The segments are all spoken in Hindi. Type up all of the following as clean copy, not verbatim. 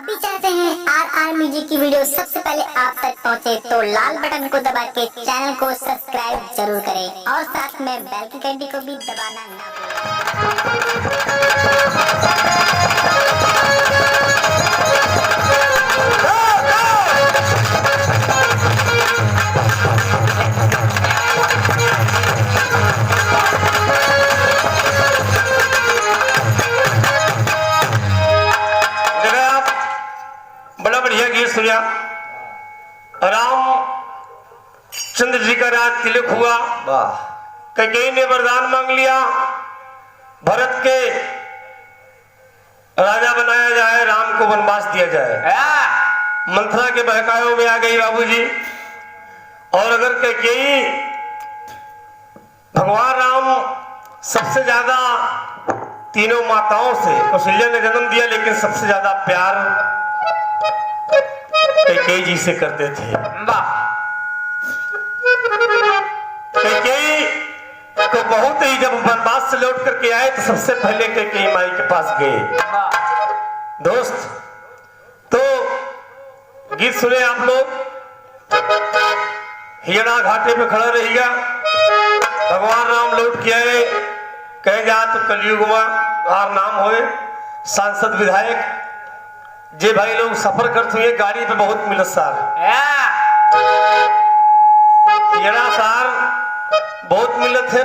आप भी चाहते हैं RR म्यूजिक की वीडियो सबसे पहले आप तक पहुंचे तो लाल बटन को दबा के चैनल को सब्सक्राइब जरूर करें और साथ में बेल की घंटी को भी दबाना ना सुनिया। राम चंद्र जी का राज तिलक हुआ, कैकेयी ने वरदान मांग लिया, भरत के राजा बनाया जाए, राम को वनवास दिया जाए। मंथरा के बहकावे में आ गई बाबूजी। और अगर कैकेयी भगवान राम सबसे ज्यादा तीनों माताओं से, कौशल्या ने जन्म दिया लेकिन सबसे ज्यादा प्यार कैकेयी जी से करते थे। कैकेयी तो बहुत ही, जब वनवास से लौट करके आए तो सबसे पहले कैकेयी माई के पास गए। दोस्त तो गीत सुने आप लोग। हियना घाटे पे खड़ा रहिएगा, भगवान राम लौट के आए, कहे जा तो कलयुग में आर नाम होए, सांसद विधायक जे भाई लोग सफर करते हुए गाड़ी पे बहुत मिलत सार, येना सार बहुत मिलत है।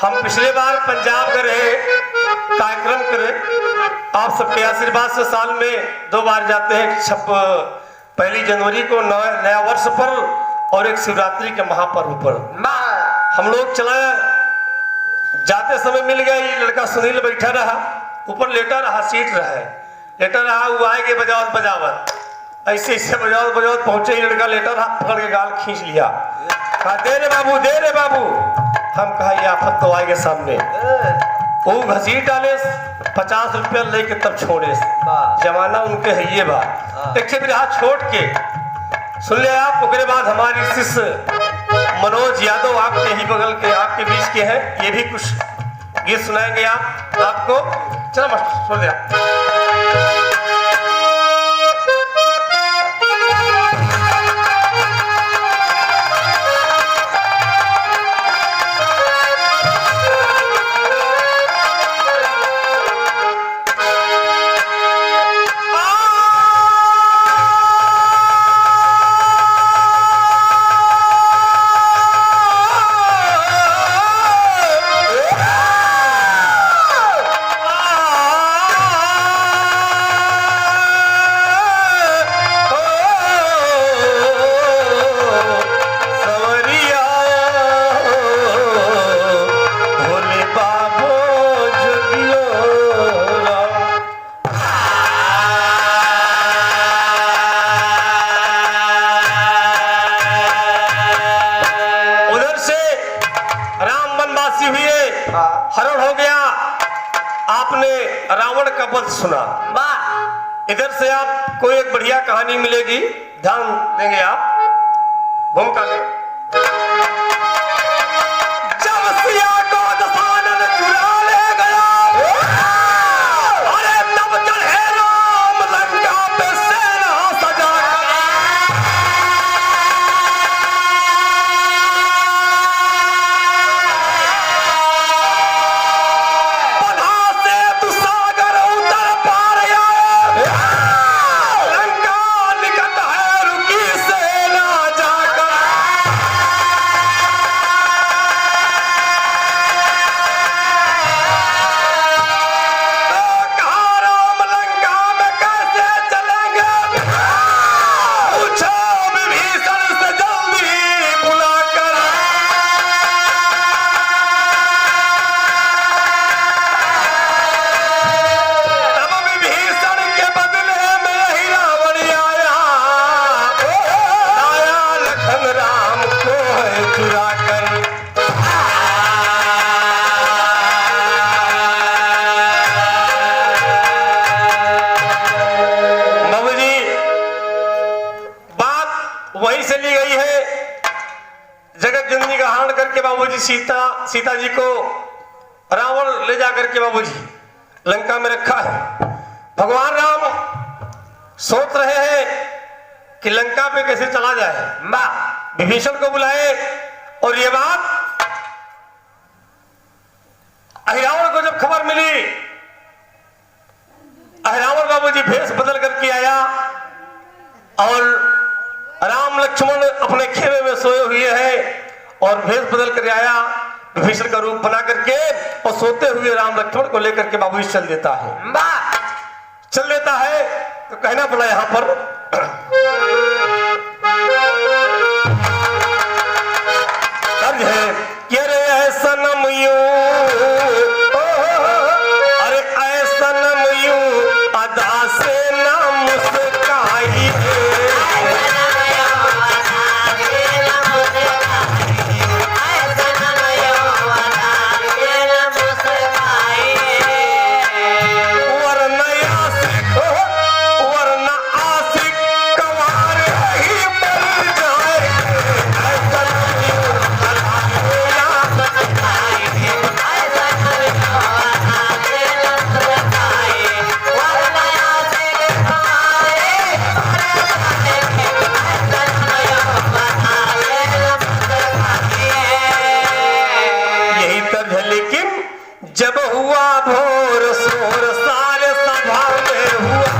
हम पिछले बार पंजाब में रहे, कार्यक्रम करे, आप सबके आशीर्वाद से साल में 2 बार जाते हैं, 1 जनवरी को नया वर्ष पर और एक शिवरात्रि के महापर्व पर। हम लोग चला, जाते समय मिल गया, ये लड़का सुनील बैठा रहा, ऊपर लेटा रहा, सीट रहा है, लेटा रहा, वो आएगे बजावत बजावत, ऐसे ऐसे बजावत बजावत पहुंचे, ही लड़का लेटा रहा, पकड़ के गाल खींच लिया, कहा दे रे बाबू, दे रे बाबू। हम कहा ये आफत तो आएगे सामने। वो घसीट डाले, 50 रुपया लेके तब छोड़े, जमाना उनके है ये बात। एक फिर हाथ छोड़ के सुन लिया आप। उसके बाद हमारी शिष्य मनोज यादव आपके ही बगल के, आपके बीच के हैं, ये भी कुछ गीत सुनाएंगे आपको। चलो मास्टर छोड़ दिया। हरण हो गया, आपने रावण का वध सुना। इधर से आपको एक बढ़िया कहानी मिलेगी, ध्यान देंगे आप भूमिका में। जब सिया को दशानन चुरा ले गया, अरे तब चढ़े राम लंका पे सेना सजा सीता जी को रावण ले जाकर के बाबूजी लंका में रखा है। भगवान राम सोच रहे हैं कि लंका पे कैसे चला जाए। विभीषण को बुलाए और ये बात अहिरावण को जब खबर मिली, अहिरावण बाबू जी भेष बदल करके आया और राम लक्ष्मण अपने खेमे में सोए हुए हैं और भेष बदल कर आया विभीषण का रूप बना करके और सोते हुए राम लक्ष्मण को लेकर के बाबू चल देता है। चल देता है तो कहना पड़ा यहां पर अर्ज है कि अरे ऐसा नम अरे ऐसा नम अदा से ना मुस्काई जब हुआ भोर शोर सारे सभा में हुआ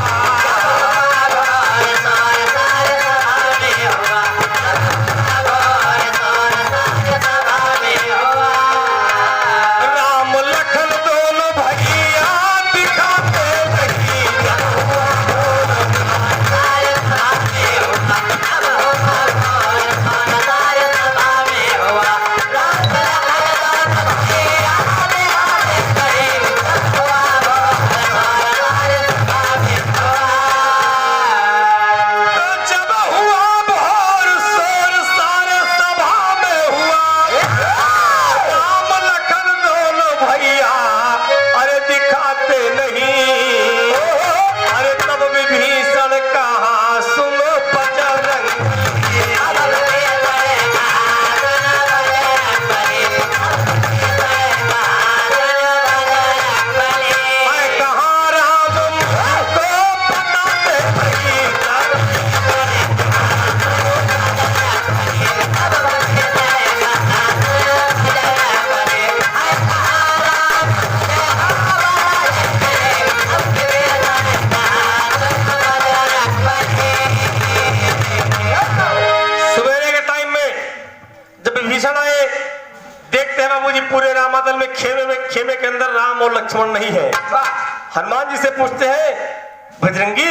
राम लखन दोनों भैया दिखाते पूरे रामादल में खेमे के अंदर राम और लक्ष्मण नहीं है। हनुमान जी से पूछते हैं बजरंगी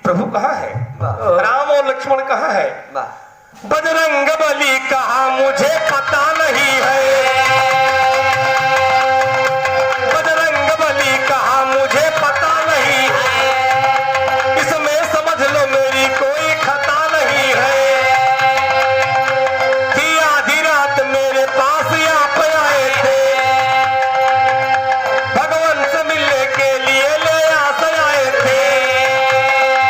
प्रभु कहाँ है, राम और लक्ष्मण कहाँ है। बजरंग बली कहा मुझे पता नहीं है, बजरंग बली कहा मुझे पता नहीं है, इसमें समझ लो मेरी कोई खता नहीं है। कि आधी रात मेरे पास आप आए थे, भगवान से मिलने के लिए ले आस आए थे,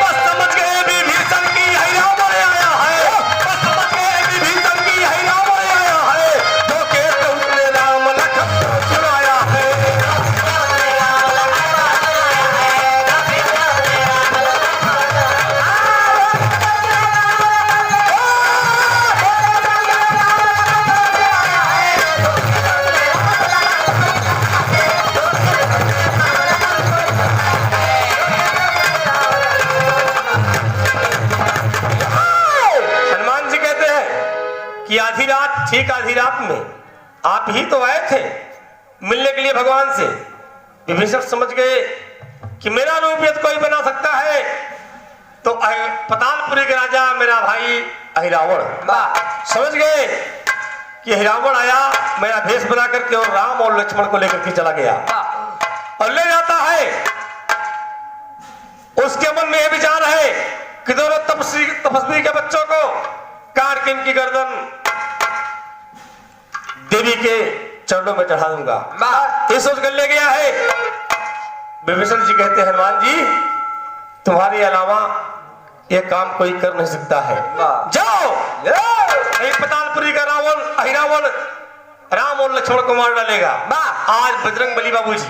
बस समझ गए विभीषण की यही रावण आया है, बस समझ गए विभीषण की यही रावण आया है, धोखे से उसने राम लखन चुराया है। हनुमान जी कहते हैं कि आधी रात, ठीक आधी रात में आप ही तो आए थे मिलने के लिए भगवान से। विभीषण समझ गए कि मेरा रूप यदि कोई बना सकता है तो पतालपुरी के राजा मेरा भाई अहिरावण। समझ गए कि अहिरावण आया, मेरा भेष बना करके और राम और लक्ष्मण को लेकर के चला गया और ले जाता है। उसके मन में यह विचार है कि दोनों तपस्वी के बच्चों को काट के इनकी गर्दन देवी के चरणों में चढ़ा दूंगा। ये सोच कर ले गया है। विभीषण जी कहते हैं हनुमान जी तुम्हारे अलावा यह काम कोई कर नहीं सकता है, जाओ। पतालपुरी का रावण अहिरावण राम और लक्ष्मण को मार डालेगा। आज बजरंग बली बाबूजी,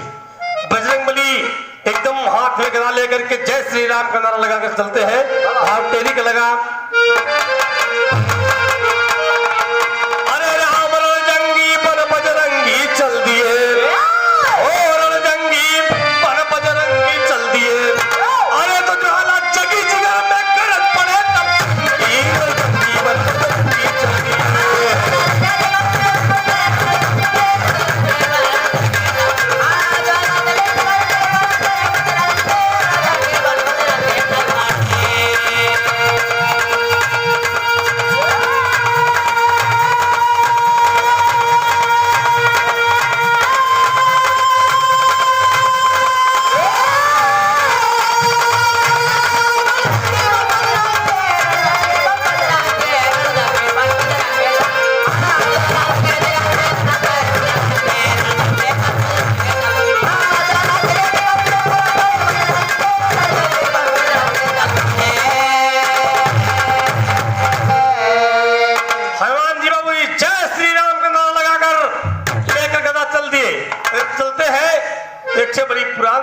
बजरंग बली एकदम हाथ में गदा लेकर के जय श्री राम का नारा लगाकर चलते हैं। भाव टेरी का लगा, अरे राम रणजंगी बन बजरंगी चल दिए, ओ रणजंगी बन बजरंगी चल दिए, अरे तो ज्वाला जगी जिगर में गरज पड़े तब रणजंगी बन बजरंगी चल दिए।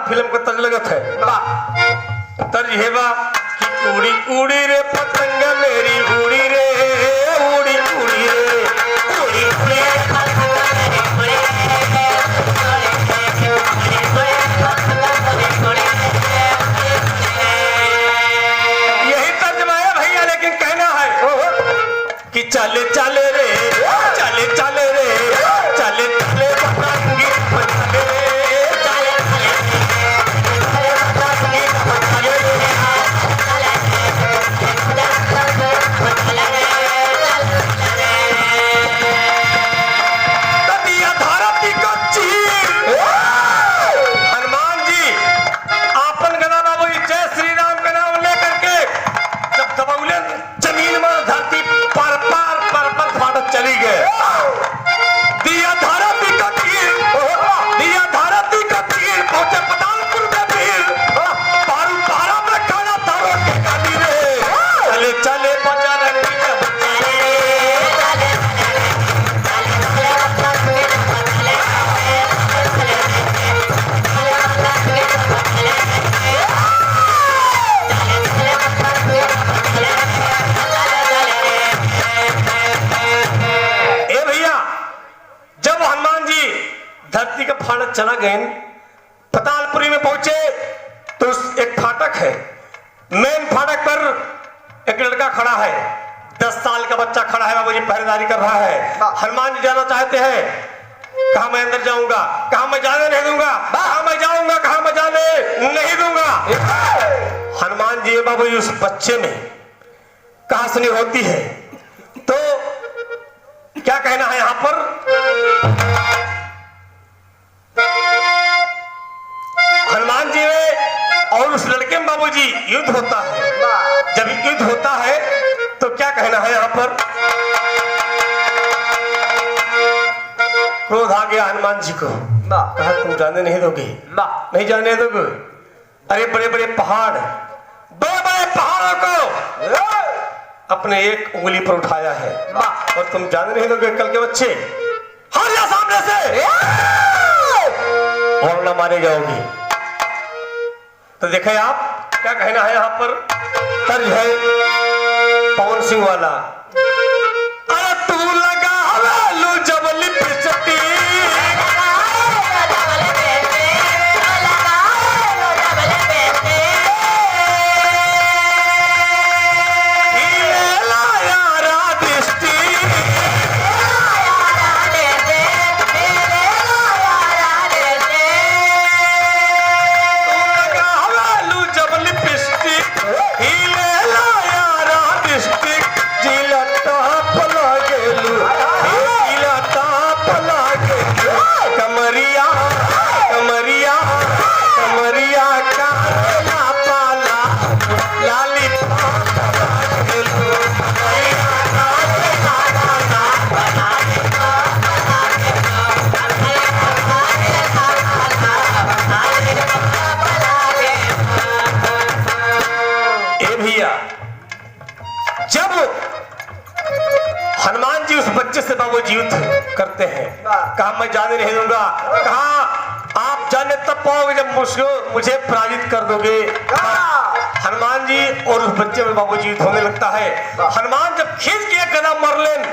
फिल्म का तर्ज लगत है, तर्ज है बा कि उड़ी उड़ी रे पतंग मेरी उड़ी रे, उड़ी उड़ी रे, उड़ी उड़ी यही तर्जमा है भैया, लेकिन कहना है कि चले चले रे, चले चले रे, चले चले पतंगी चले रे, चली गए दिया धारा का तीर, दिया धारा का तीर पहुंचे पतालपुर में भीड़, पारू पारा में खाना तारों के गाली रे, चले चले बजरंगी के बच्चे धरती का फाटक चला गए, पतालपुरी में पहुंचे तो एक फाटक है, मेन फाटक पर एक लड़का खड़ा है, 10 साल का बच्चा खड़ा है, बाबूजी पहरेदारी कर रहा है। हनुमान जी जाना चाहते हैं, कहा मैं अंदर जाऊंगा, कहा मैं जाने नहीं दूंगा, कहा मैं जाऊंगा, कहा मैं जाने नहीं दूंगा। हनुमान जी बाबूजी उस बच्चे में कहा सुनी होती है, तो क्या कहना है यहां पर, हनुमान जी में और उस लड़के में बाबूजी युद्ध होता है। जब युद्ध होता है तो क्या कहना है यहां पर, क्रोध आ गया हनुमान जी को, कहा तुम जाने नहीं दोगे, नहीं जाने दोगे, अरे बड़े बड़े पहाड़, बड़े बड़े पहाड़ों को अपने एक उंगली पर उठाया है और तुम जाने नहीं दोगे, कल के बच्चे हट जा सामने से और न मारे जाओगी। तो देखें आप क्या कहना है यहां पर, तर्ज है पवन सिंह वाला, अरे तू लगा लू जब लिपस्टिक, हनुमान जी उस बच्चे से बाबू युद्ध करते हैं, कहा मैं जाने नहीं दूंगा, कहा आप जाने तब पाओगे जब मुझे पराजित कर दोगे। हनुमान जी और उस बच्चे में बाबूजी युद्ध होने लगता है। हनुमान जब खींच के गदा मार लेन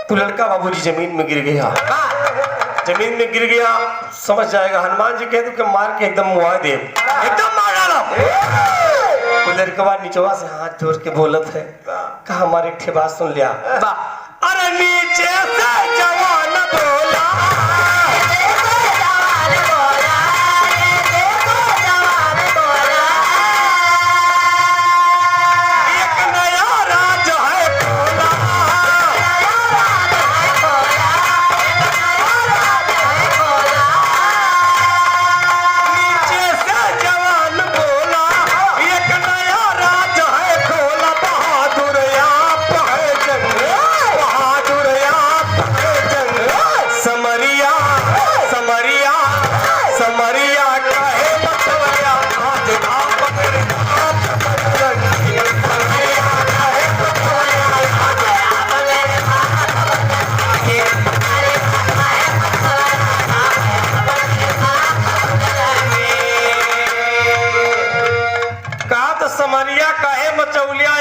तो लड़का बाबूजी जमीन में गिर गया। जमीन में गिर गया, समझ जाएगा। हनुमान जी कहते कि मार के एकदम मुआ दे, एकदम मार डाला। वो लड़कवा नीचवा से हाथ जोड़ के बोलत है, कहा हमारे एक बात सुन लिया। अरे नीचे से जवान बोला,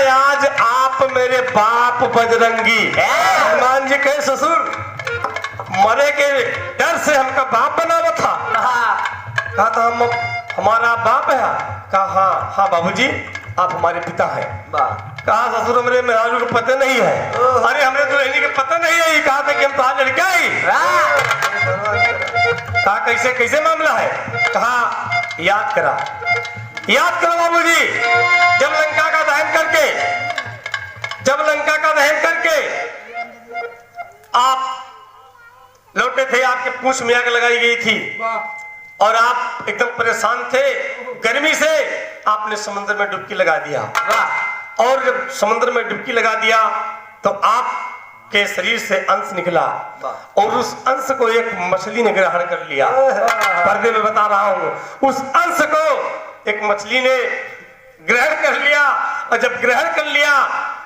आज आप मेरे बाप बजरंगी। हनुमान जी कहे ससुर मरे के डर से हमका बाप बना हुआ था। कहा था हम हमारा बाप है। कहा हाँ हाँ बाबूजी आप हमारे पिता हैं। कहा ससुर हमरे मेहरारू को पता नहीं है। अरे हमरे दुल्हनी के पता नहीं है। कहा था कि हम तो लड़का ही। कहा कैसे कैसे मामला है। कहा याद करो बाबूजी, जब लंका का दहन करके आप लौटे थे, आपके पूंछ में आग लगाई गई थी और आप एकदम परेशान थे गर्मी से। आपने समुद्र में डुबकी लगा दिया और जब समुद्र में डुबकी लगा दिया तो आपके शरीर से अंश निकला और उस अंश को एक मछली ने ग्रहण कर लिया। पर्दे में बता रहा हूं, उस अंश को एक मछली ने ग्रहण कर लिया और जब ग्रहण कर लिया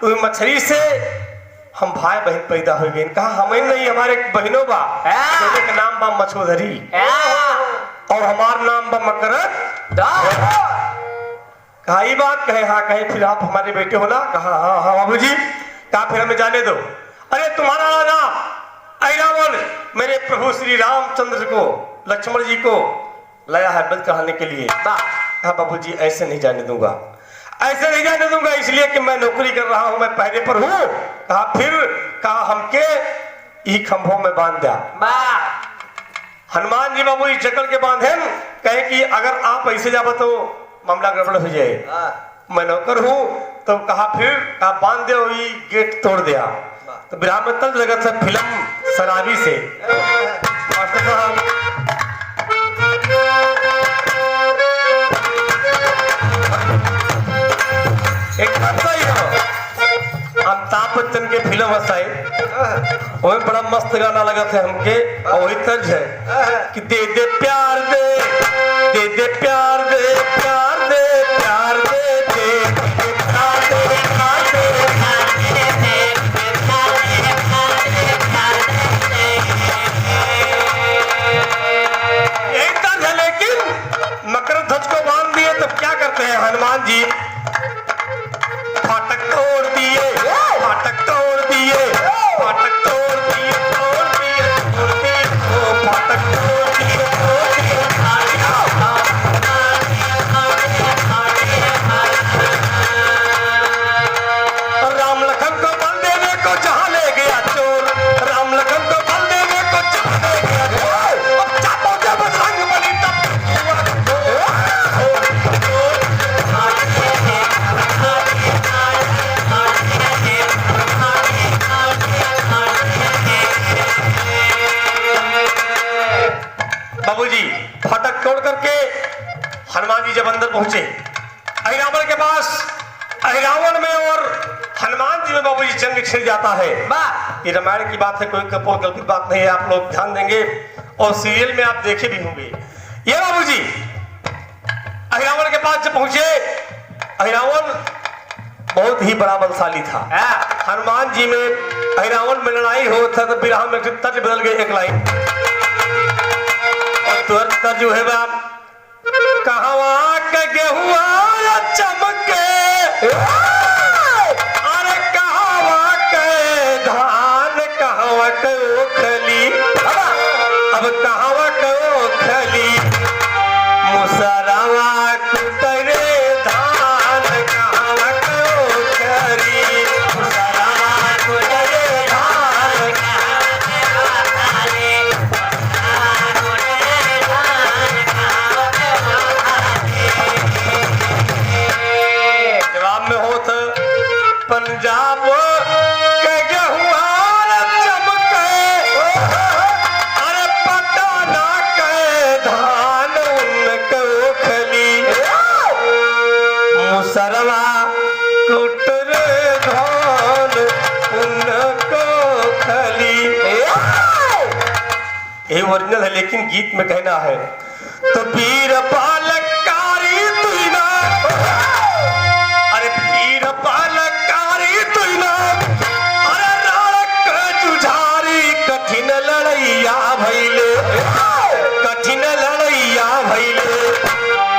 तो मछली से हम भाई बहन पैदा हो गए। कहा हमें नहीं, हमारे बहनों बा, का नाम बा मछोधरी और हमार नाम बा मकरत। कहा ये बात कहे। हाँ कहे फिर आप हमारे बेटे हो ना। कहा हाँ हाँ बाबूजी। कहा फिर हमें जाने दो। अरे तुम्हारा राजा रावण मेरे प्रभु श्री रामचंद्र को लक्ष्मण जी को लाया है वध कराने के लिए। कहा बाबूजी ऐसे नहीं जाने दूंगा, ऐसे नहीं जाने दूंगा, इसलिए कि मैं नौकरी कर रहा हूं, मैं पहरे पर हूं। कहा फिर कहा हमके ई खंभों में बांध दिया। हनुमान जी बाबू जकड़ के बांधे, कहे कि अगर आप ऐसे जाबो तो मामला गड़बड़ हो जाए, मैं नौकर हूं। तो कहा फिर कहा बांध दे, गेट तोड़ दिया। तो बिहार में तल जगत से फिल्म शराबी से एक अमिताभ बच्चन के फिल्म हंसाए, वही बड़ा मस्त गाना लगा थे हमके और वही तर्ज है कि दे दे प्यार दे, दे दे प्यार दे, प्यार दे, प्यार दे, दे दे प्यार दे, प्यार दे, यही तर्ज है। लेकिन मकर ध्वज को बांध दिए तब क्या करते हैं हनुमान जी, फाटक तोड़ दिए, फाटक तोड़ दिए, फाटक तोड़ दिए, तोड़ दिए, तोड़ दिए, फाटक तोड़ दिए, तोड़ दिए। राम लखन को बल देने को जहां ले गया चोर, राम लखन को बल देने को जहां ले गया चोर। अब चापों जब रंग बनी तब बाबूजी फाटक तोड़ करके हनुमान जी जब अंदर पहुंचे रावण के पास, रावण में और हनुमान जी में बाबूजी जंग छिड़ जाता है। ये रामायण की बात है, कोई कपोल कल्पित बात नहीं है, आप लोग ध्यान देंगे और सीरियल में आप देखे भी होंगे। ये बाबूजी रावण के पास जब पहुंचे, रावण बहुत ही बड़ा बलशाली था। हनुमान जी में रावण में लड़ाई हो था तो बिरहा में तर्ज बदल गए एक लाइन, तर्जु है बा कहवा के गेहुआ चमके अरे कहवा के धान कहवा के ओखली अब कहवा के ओखली मुसरवा कुटरे धान कहवा के ओखली मुसरवा कुटरे धान जवाब में होत पंजाब के गेहुआ चमके अरे पटना के धान उनको खली मुसरवा कुटर धान उनको खली। ये ओरिजिनल है लेकिन गीत में कहना है तो वीर पालकारी तुइना अरे वीर पालकारी तुइना अरे राणक जुझारी कठिन लड़ैया भइले कठिन लड़ैया भइले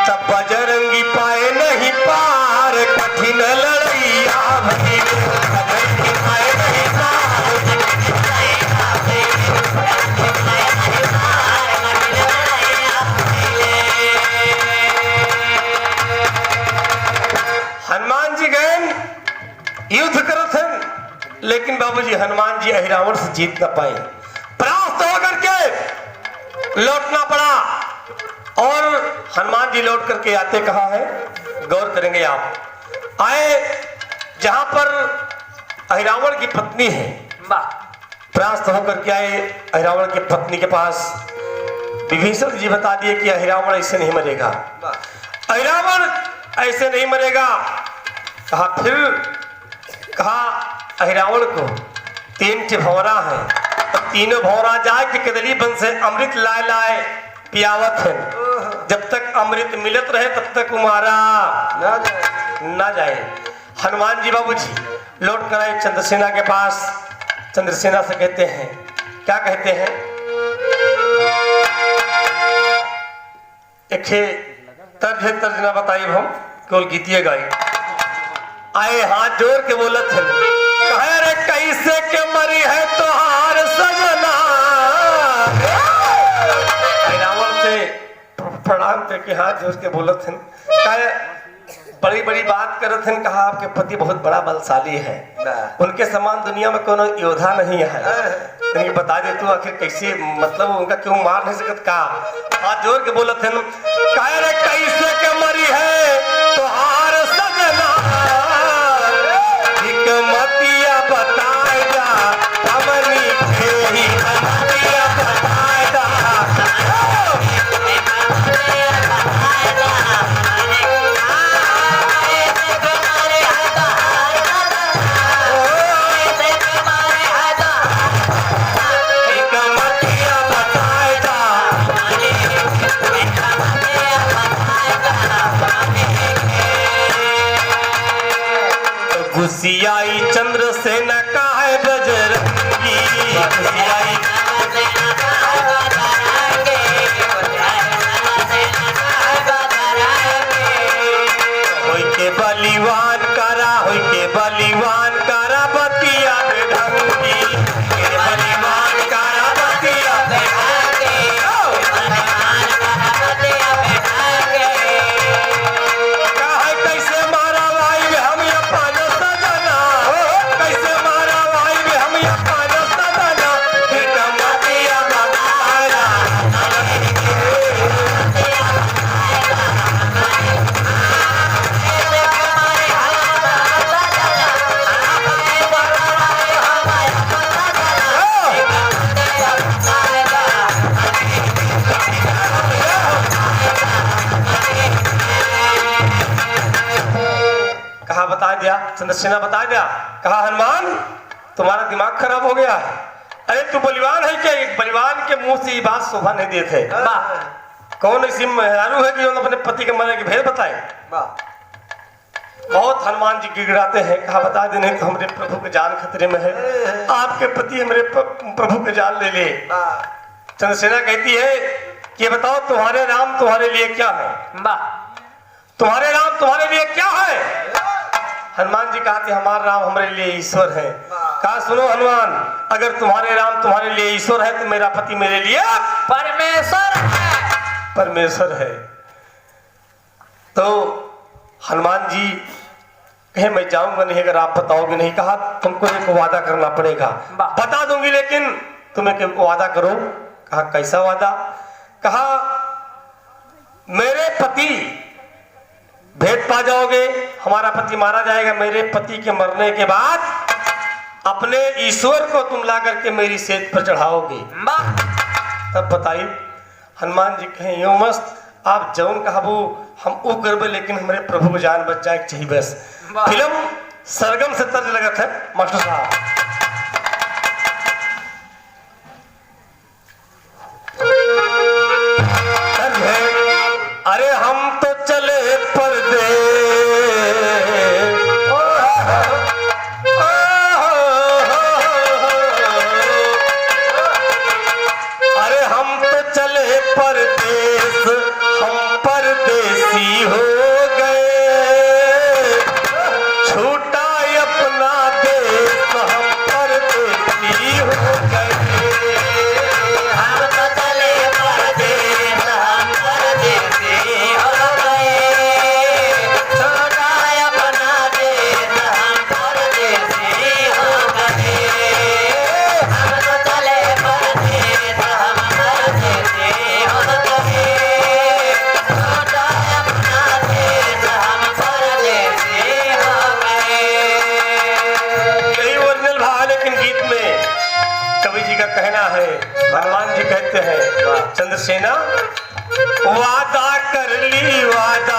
तब बजरंगी पाए नहीं पार कठिन लड़ैया भइले बजरंगी पाए नहीं हनुमान जी गए युद्ध करत हैं लेकिन बाबूजी हनुमान जी अहिरावण से जीत न पाए परास्त होकर के लौटना पड़ा और हनुमान जी लौट करके आते कहा है गौर करेंगे आप आए जहां पर अहिरावण की पत्नी है परास्त होकर के आए अहिरावण की पत्नी के पास विभीषण जी बता दिए कि अहिरावण ऐसे नहीं मरेगा अहिरावण ऐसे नहीं मरेगा कहा फिर कहा अहिरावण को 3 भंवरा है तो तीनों भंवरा जाए कि कदली बन से अमृत लाए लाए पियावत है जब तक अमृत मिलत रहे तब तक उमारा ना जाए। हनुमान जी बाबूजी लौट कर आए चंद्रसेना के पास चंद्रसेना से कहते हैं क्या कहते हैं एक तर्ज ना बताइए हम केवल गीतिए गाई आए हाथ जोड़ के बोलत है कहे रे कैसे के मरी है तोहार सजना रावण से प्रणाम करके हाथ जोड़ के बोलत है कहे बड़ी बड़ी बात करत हैं कहा आपके पति बहुत बड़ा बलशाली है उनके समान दुनिया में कोनो योद्धा नहीं है लेकिन बता दे तू आखिर कैसे मतलब उनका क्यों मार नहीं सकत का हाथ जोड़ के बोलत हैं कहे रे कैसे के मरी है तोहार सजना हिकमतिया बताए जा हमनी ही हिकमतिया बताए जा घुसियाई चंद्रसेना का है बजरंगी घुसियाई होई के बलिवान करा बतिया ढंगी के बलिवान करा बतिया कैसे मारा भाई हम अपन सजना कैसे मारा भाई हम अपन सजना हिकमतिया बताया कहा बता दिया चंद्रसेना बता दिया कहा हनुमान तुम्हारा दिमाग खराब हो गया है अरे तू बलिवान है क्या एक बलिवान के मुंह से ये बात शोभा नहीं देते कौन ऐसी मेहरारू है कि अपने पति के मरने की भेद बताए बहुत हनुमान जी गिड़गिड़ाते हैं कहा बता दे नहीं तो हमारे प्रभु के जान खतरे में है आपके पति हमारे प्रभु के जान ले ले चंद्रसेना कहती है कि बताओ तुम्हारे राम तुम्हारे लिए क्या है? तुम्हारे राम तुम्हारे लिए क्या है? हनुमान जी कहते हमारा राम हमारे लिए ईश्वर है। कहा सुनो हनुमान, अगर तुम्हारे राम तुम्हारे लिए ईश्वर है तो मेरा पति मेरे लिए परमेश्वर है। परमेश्वर है। तो हनुमान जी कहे मैं जाऊंगा नहीं अगर आप बताओगे नहीं। कहा तुमको एक वादा करना पड़ेगा। बता दूंगी लेकिन तुम एक वादा करो। कहा कैसा वादा? कहा मेरे पति भेद पा जाओगे, हमारा पति मारा जाएगा, मेरे पति के मरने के बाद अपने ईश्वर को तुम ला करके मेरी सेज पर चढ़ाओगे। तब बताइए हनुमान जी कहें यूं मस्त आप जौन कहबू हम वो करबे, लेकिन हमारे प्रभु को जान बच जाए चाहिए बस। फिल्म सरगम से तर्ज लगत है मास्टर साहब। अरे हम तो चले परदेस, अरे हम तो चले परदेस, हम परदेसी हो गए, छूटा अपना देश हम परदेसी हो गए। कहना है भगवान जी कहते हैं चंद्रसेना वादा कर ली वादा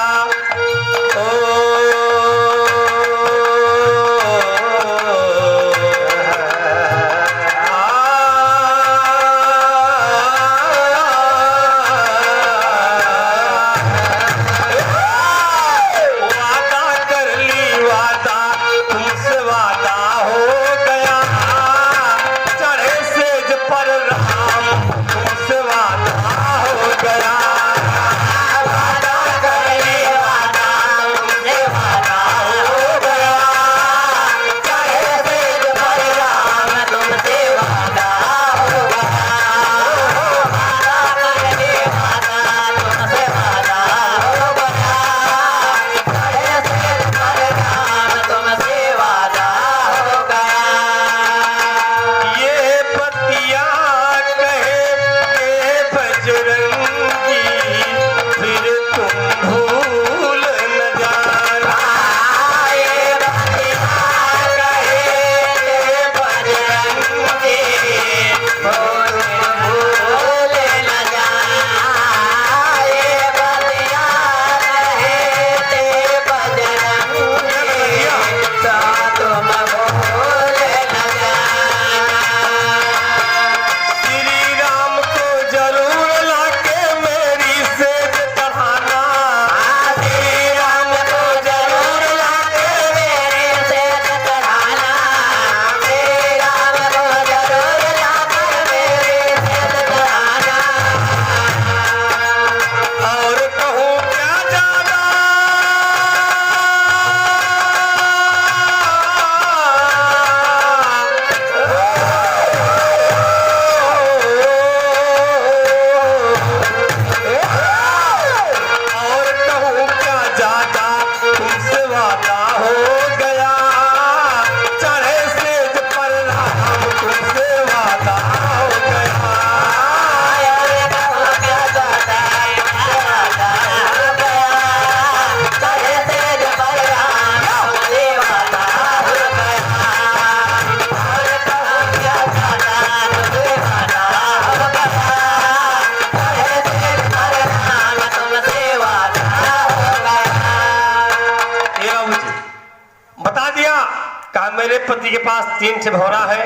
मेरे पति के पास 3 ठे भौरा है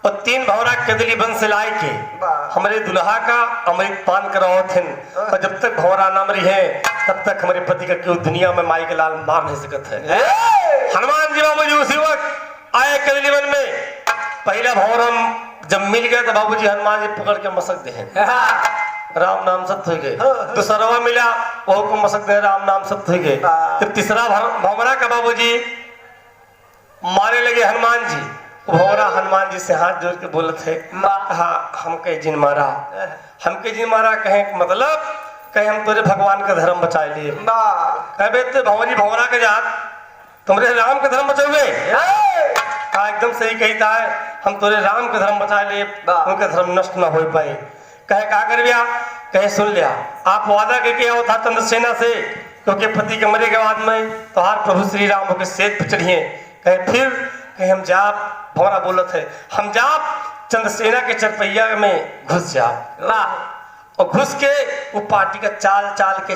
और 3 भौरा कदली बन से लाए के हमारे दुल्हा का अमृत पान कराओ थे। और जब तक भौरा ना मरी है तब तक हमारे पति का क्यों दुनिया में माई के लाल मार नहीं सकत है। हनुमान जी बाबू जी उसी वक्त आए कदली बन में। पहला भौर हम जब मिल गए तो बाबूजी हनुमान जी पकड़ के मसक दे राम नाम सत्य हो गए। दूसरा मिला वो को मसक दे राम नाम सत्य हो गए। जब तीसरा भंवरा का बाबूजी मारे लगे हनुमान जी, भंवरा हनुमान जी से हाथ जोड़ के बोले थे हाँ हमके जिन मारा, हमके जिन मारा कहे मतलब कहे हम तेरे भगवान का धर्म बचा लिए। कहे तो भंवरी भंवरा के जात तुमरे राम का धर्म बचाओगे? कहा एकदम सही कहता है, हम तेरे राम का धर्म बचा लिए, उनका धर्म नष्ट ना हो पाए। कहे का कर दिया? कहे सुन लिया आप वादा करके आओ था चंद्रसेना से, क्योंकि पति के मरे के बाद में तुम्हार प्रभु श्री राम होकर सेत पे चढ़िए। कहे फिर कहे हम जाप, भंवरा बोलत है हम जाप चंद्रसेना के चरपैया में घुस जाओ। और घुस के वो पार्टी का चाल चाल के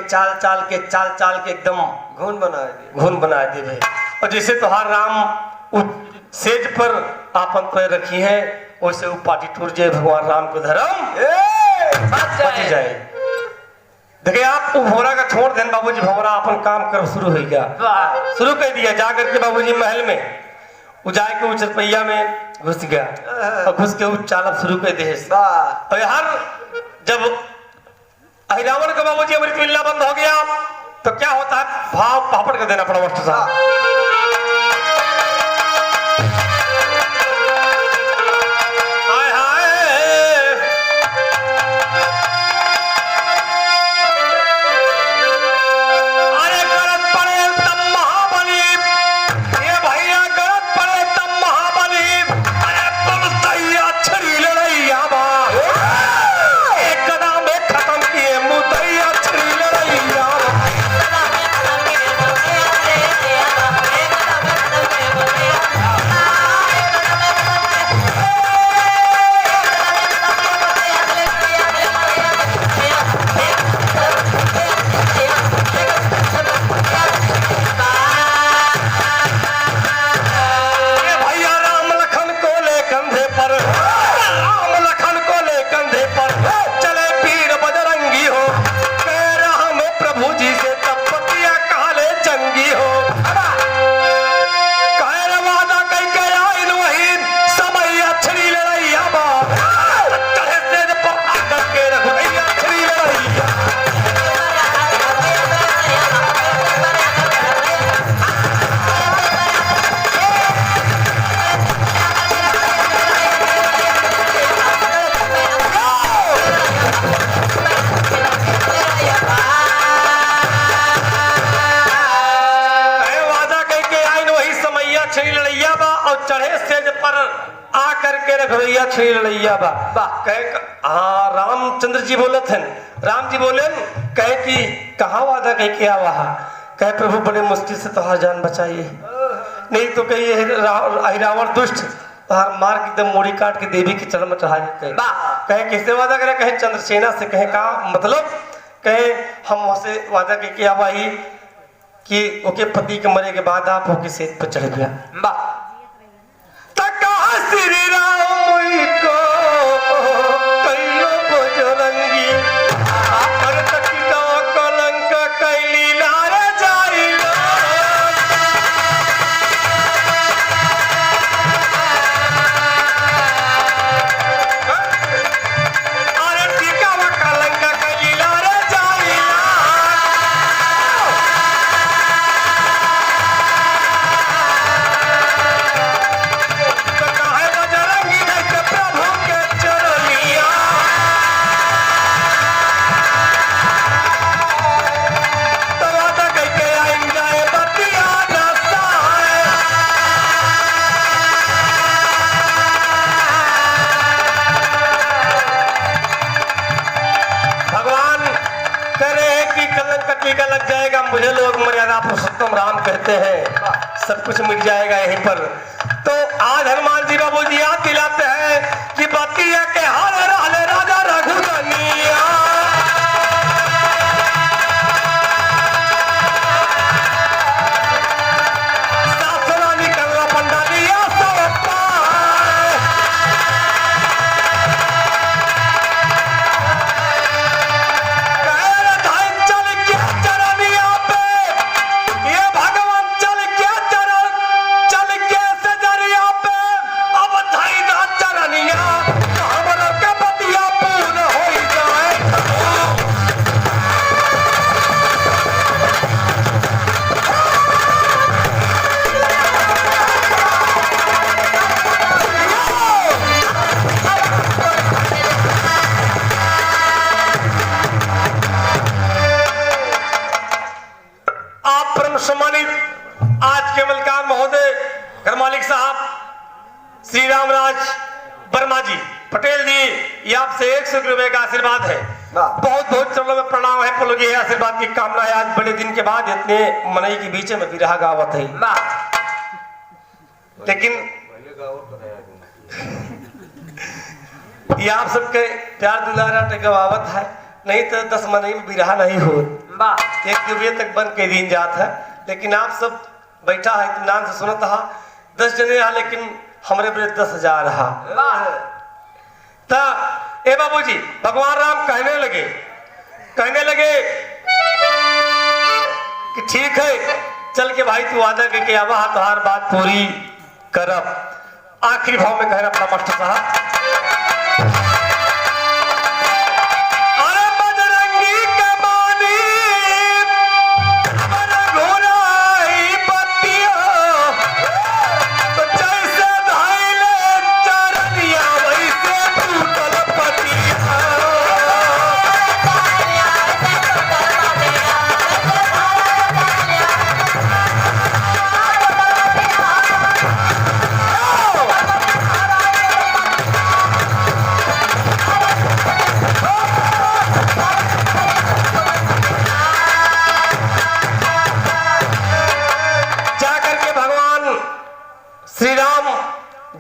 एकदम घून बना दे भाई। और जैसे तुहार राम सेज पर आपन पैर रखी है वैसे वो पार्टी टूट जाए, भगवान राम को धर्म बच जाए। देखिए आप वो भंवरा का छोड़ देन बाबूजी, भंवरा अपन काम कर शुरू हो गया, शुरू कर दिया। जा करके बाबूजी महल में वो जाए के चरपैया में घुस गया और घुस के वो चालक शुरू कर दे। और हर जब अहिरावण का बाबूजी अमृत मिलना बंद हो गया तो क्या होता है, भाव पापड़ कर देना पड़ा वस्तु साहब। हाय हाय अरे गलत पड़े तब महाबली, ये भैया गलत पड़े तब महाबली। अरे तुम दैया छड़ी लड़ैया बा एक कदम में खत्म किए मुदैया छड़ी लड़ैया। रामचंद्र जी बोले थे, राम जी बोले कहे कि कहाँ वादा कह के आवा, कहे प्रभु बड़े मुश्किल से तुहार जान बचाइए, नहीं तो कही रावण दुष्ट तुहार मार के एकदम मोड़ी काट के देवी के चरण में चढ़ा देते। कहे कैसे वादा करे? कहे चंद्रसेना से। कहे का मतलब? कहे हम वैसे वादा कह के आवा ही कि ओके पति के मरे के बाद आप होके सेत पर चढ़ गया। श्री राम को कइयो बजरंगी कलंक कैली लार जाई। अरे टीका कलंक कैली लार जाई। टीका लग जाएगा, मुझे लोग मर्यादा पुरुषोत्तम राम कहते हैं, सब कुछ मिल जाएगा यहीं पर। तो आज हनुमान जी बाबू जी याद दिलाते हैं कि बतिया के हाल रहले राजा रघुरानिया। वर्मा जी, पटेल जी, ये आपसे 100 रुपए का आशीर्वाद है। बहुत बहुत चरणों में प्रणाम है, पुल ये आशीर्वाद की कामना है। आज बड़े दिन के बाद इतने मनई के बीच में विरहा गावत है, लेकिन ये आप सबके प्यार दुलारा गवावत है, नहीं तो 10 मनई में विरहा नहीं हो। एक जुबिये तक बन के दिन जात है, लेकिन आप सब बैठा है इत्मीनान से सुनत हा। 10 जने हा, लेकिन हमरे बड़े 10,000 हा। ए बाबूजी, भगवान राम कहने लगे कि ठीक है, चल के भाई तू वादा के आवा तुहार बात पूरी करब। आखिरी भाव में कह रहा अपना मास्टर साहब, अरे बजरंगी के मानी घोराई पतिया, तो जैसे धाइले चरनिया वैसे टूटल पतिया। श्री राम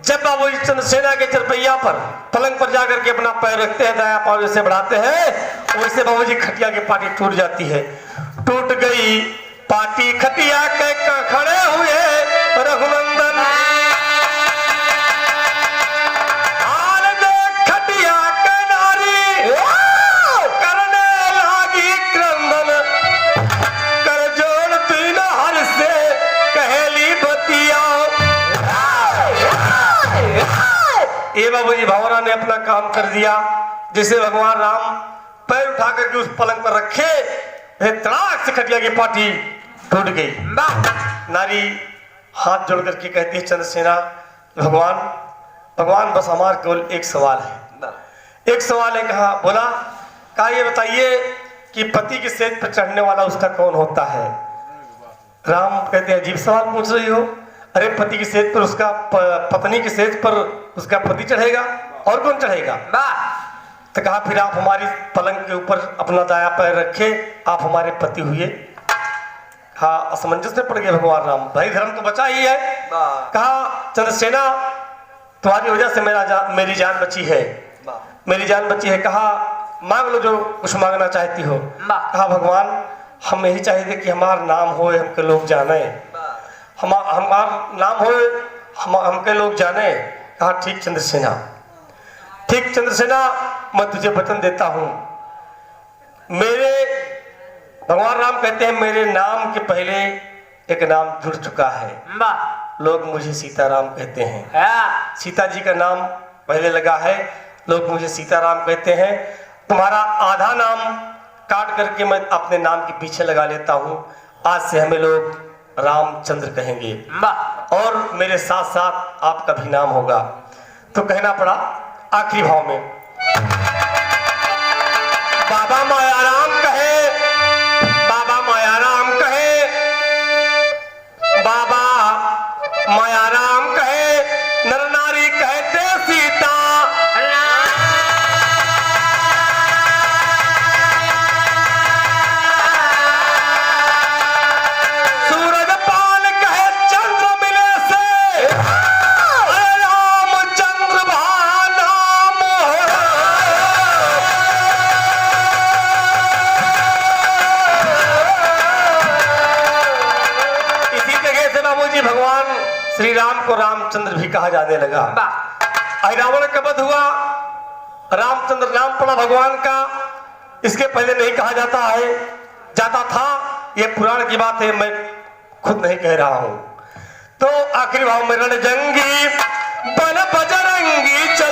जब बाबू चंद्रसेना के चरपैया पर पलंग पर जाकर के अपना पैर रखते हैं, दाया पांव जैसे बढ़ाते हैं, वैसे बाबू जी खटिया की पाटी टूट जाती है। टूट गई पाटी खटिया के खड़े हुए रघुनंदन, हाल देख खटिया के नारी करने लागी क्रंदन, कर जोड़ तीन हर से कहेली बतिया। ये बाबूजी भावना ने अपना काम कर दिया, जिसे भगवान राम पैर उठा करके उस पलंग पर रखे, तड़ाक से खटिया की पाटी टूट गई। नारी हाथ जोड़ करके कहती है, चंद्रसेना भगवान बस हमारा केवल एक सवाल है। कहा बोला, कहा ये बताइए कि पति के सेज पर चढ़ने वाला उसका कौन होता है? राम कहते हैं, अजीब सवाल पूछ रही हो। अरे पति की सेज पर उसका पत्नी की सेज पर उसका पति चढ़ेगा, और कौन चढ़ेगा? तो कहा फिर आप हमारी पलंग के ऊपर अपना दाया पैर रखे, आप हमारे पति हुए। हाँ, असमंजस में पड़ गए भगवान राम, भाई धर्म तो बचा ही है। कहा चंद्रसेना तुम्हारी वजह से मेरी जान बची है। कहा मांग लो जो कुछ मांगना चाहती हो। कहा भगवान हम यही चाहिए कि हमारा नाम हो, हमके लोग जाने, हमारा नाम हो, हमके लोग जाने। कहा ठीक चंद्रसेना, मैं तुझे वचन देता हूं। भगवान राम कहते हैं, मेरे नाम के पहले एक नाम जुड़ चुका है, लोग मुझे सीताराम कहते हैं। सीता जी का नाम पहले लगा है, लोग मुझे सीताराम कहते हैं। तुम्हारा आधा नाम काट करके मैं अपने नाम के पीछे लगा लेता हूं। आज से हमें लोग रामचंद्र कहेंगे, और मेरे साथ साथ आपका भी नाम होगा। तो कहना पड़ा आखिरी भाव में, बाबा मायाराम कहे, बाबा मायाराम कहे, बाबा मायाराम कहे, नर नारी कहते सीता। भगवान श्री राम को रामचंद्र भी कहा जाने लगा। रावण का वध हुआ, रामचंद्र नाम पड़ा भगवान का। इसके पहले नहीं कहा जाता था। यह पुराण की बात है, मैं खुद नहीं कह रहा हूं। तो आखिरी भाव में रणजंगी बन बजरंगी चल